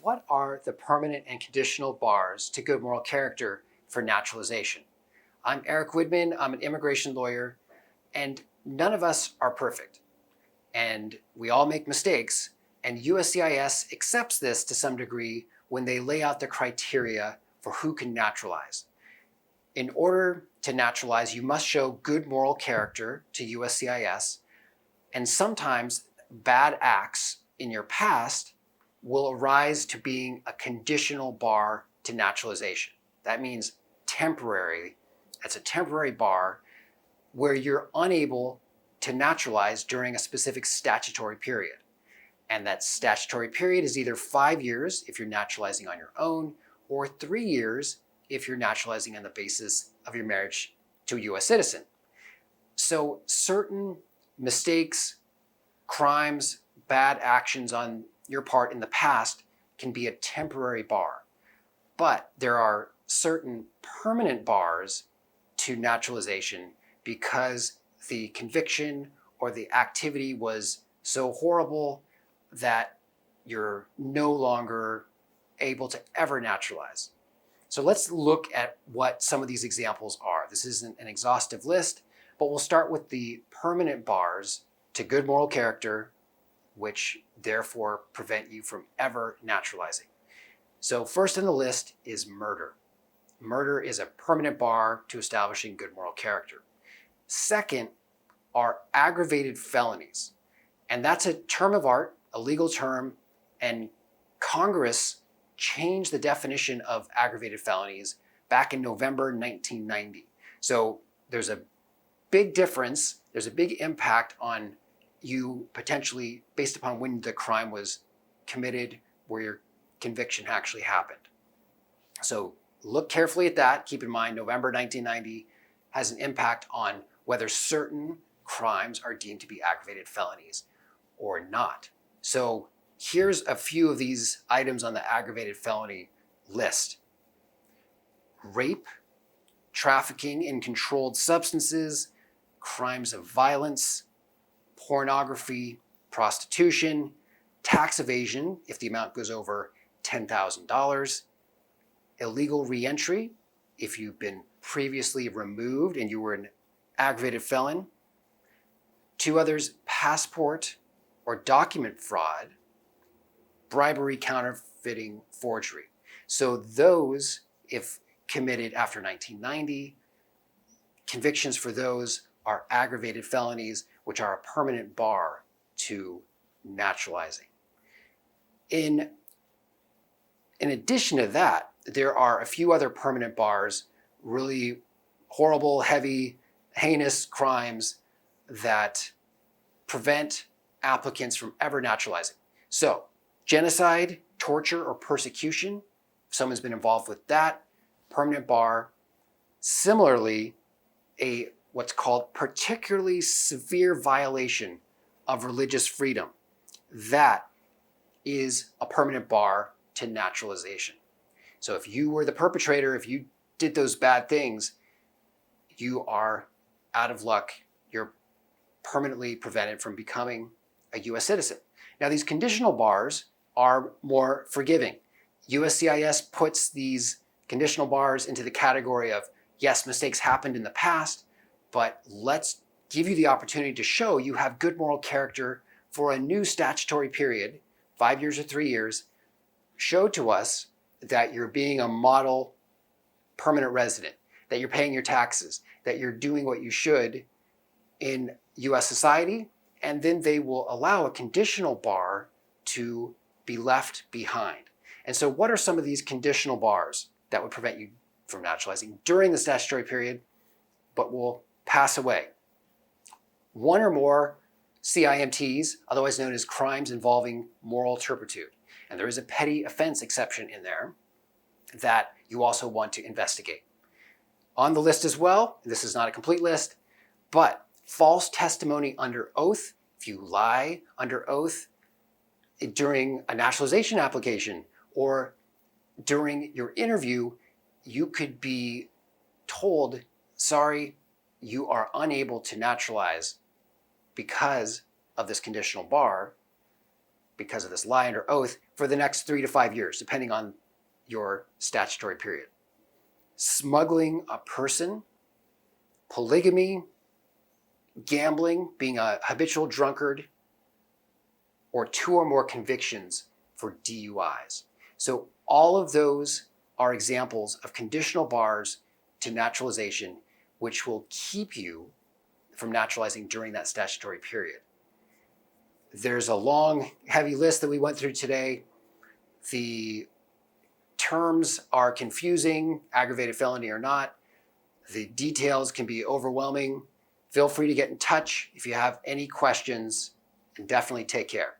What are the permanent and conditional bars to good moral character for naturalization? I'm Erick Widman. I'm an immigration lawyer, and none of us are perfect. And we all make mistakes, and USCIS accepts this to some degree when they lay out the criteria for who can naturalize. In order to naturalize, you must show good moral character to USCIS, and sometimes bad acts in your past will arise to being a conditional bar to naturalization. That means temporary. That's a temporary bar where you're unable to naturalize during a specific statutory period. And that statutory period is either 5 years if you're naturalizing on your own, or 3 years if you're naturalizing on the basis of your marriage to a US citizen. So certain mistakes, crimes, bad actions on your part in the past can be a temporary bar. But there are certain permanent bars to naturalization because the conviction or the activity was so horrible that you're no longer able to ever naturalize. So let's look at what some of these examples are. This isn't an exhaustive list, but we'll start with the permanent bars to good moral character, which therefore prevent you from ever naturalizing. So first on the list is murder. Murder is a permanent bar to establishing good moral character. Second are aggravated felonies. And that's a term of art, a legal term, and Congress changed the definition of aggravated felonies back in November 1990. So there's a big difference, there's a big impact on you potentially based upon when the crime was committed, where your conviction actually happened. So look carefully at that. Keep in mind, November 1990 has an impact on whether certain crimes are deemed to be aggravated felonies or not. So here's a few of these items on the aggravated felony list. Rape, trafficking in controlled substances, crimes of violence, pornography, prostitution, tax evasion if the amount goes over $10,000, illegal reentry if you've been previously removed and you were an aggravated felon. Two others, passport or document fraud, bribery, counterfeiting, forgery. So those, if committed after 1990, convictions for those are aggravated felonies, which are a permanent bar to naturalizing. In addition to that, there are a few other permanent bars, really horrible, heavy, heinous crimes that prevent applicants from ever naturalizing. So, genocide, torture, or persecution, if someone's been involved with that, permanent bar. Similarly, what's called particularly severe violation of religious freedom. That is a permanent bar to naturalization. So if you were the perpetrator, if you did those bad things, you are out of luck. You're permanently prevented from becoming a US citizen. Now, these conditional bars are more forgiving. USCIS puts these conditional bars into the category of, yes, mistakes happened in the past, but let's give you the opportunity to show you have good moral character for a new statutory period, 5 years or 3 years. Show to us that you're being a model permanent resident, that you're paying your taxes, that you're doing what you should in US society, and then they will allow a conditional bar to be left behind. And so what are some of these conditional bars that would prevent you from naturalizing during the statutory period, but will pass away? One or more CIMTs, otherwise known as crimes involving moral turpitude. And there is a petty offense exception in there that you also want to investigate. On the list as well, this is not a complete list, but false testimony under oath. If you lie under oath during a naturalization application or during your interview, you could be told, sorry, you are unable to naturalize because of this conditional bar, because of this lie under oath for the next 3 to 5 years, depending on your statutory period. Smuggling a person, polygamy, gambling, being a habitual drunkard, or 2 or more convictions for DUIs. So all of those are examples of conditional bars to naturalization, which will keep you from naturalizing during that statutory period. There's a long, heavy list that we went through today. The terms are confusing, aggravated felony or not. The details can be overwhelming. Feel free to get in touch if you have any questions, and definitely take care.